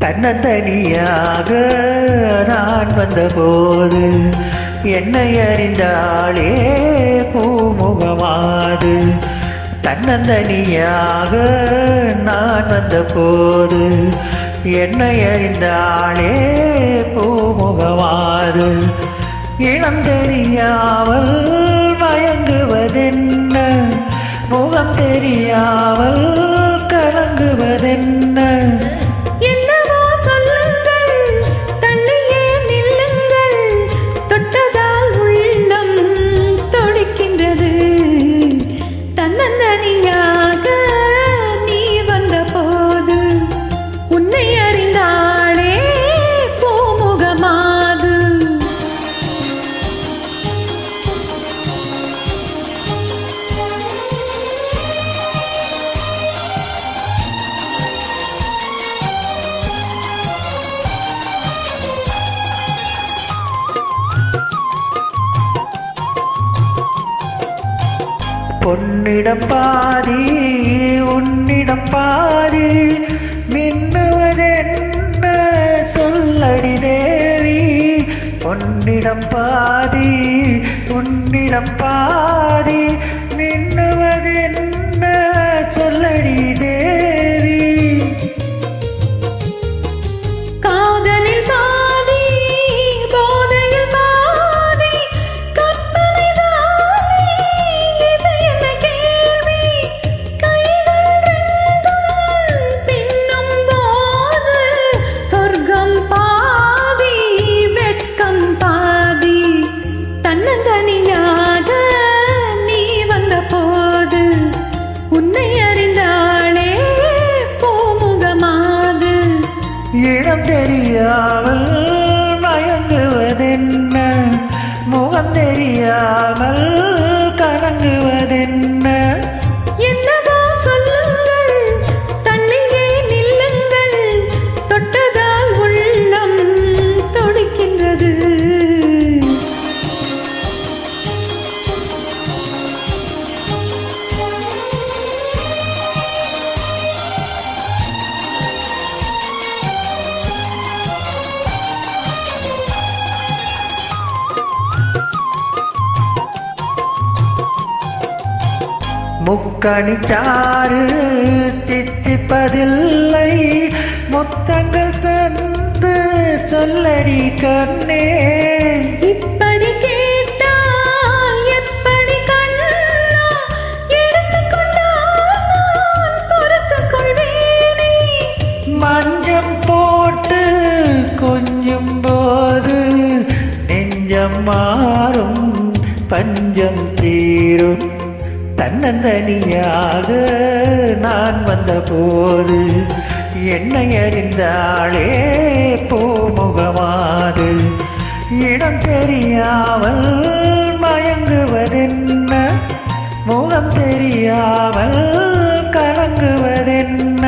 தன்னந்தனியாக நான் வந்தபோது என்னை அறிந்தாளே பூமுகமாது. தன்னந்தனியாக நான் வந்தபோது என்னை அறிந்தாளே பூமுகமாது. இனம் தெரியாமல் மயங்குவதென்ன, முகம் தெரியாமல் கலங்குவதென்ன. பொன்னிடம் பாதி உன்னிடம் பாதி, மின்னுவதென்ன சொல்லடி தேவி. பொன்னிடம் பாதி உன்னிடம் பாதி, மின்னுவதென்ன சொல்லடி தேவி. காதலில் பாதி போதையில் பாதி, கற்பனை தானே இது என்ன கேள்வி. கைகள் ரெண்டும் பின்னும் போது சொர்க்கம் பாதி வெட்கம் பாதி. தன்னந்தனியாக நீ வந்த போது உன்னை அறிந்தாளே பூமுகமாது. இடம் தெரியாமல் மயங்குவதென்ன, முகம் தெரியாமல் கலங்குவதென்ன. என்னவோ சொல்லுங்கள், தன்னையே நில்லுங்கள், தொட்டதால் உள்ளம் துடிக்கின்றது. முக்கணிச்சாறு தித்திப்பதில்லை, முத்தங்கள் சென்று சொல்லடி கண்ணே. இப்படி கேட்டால் எப்படி கண்ணா, எடுத்துக்கொண்டால் பொறுத்துக் கொள்வேனே. மஞ்சம் போட்டு கொஞ்சும் போது நெஞ்சம் மாறும், பஞ்சம் தீரும். தன்னந்தனியாக நான் வந்தபோது என்னை அறிந்தாளே பூமுகமாது. இடம் தெரியாமல் மயங்குவதென்ன, முகம் தெரியாமல் கலங்குவதென்ன.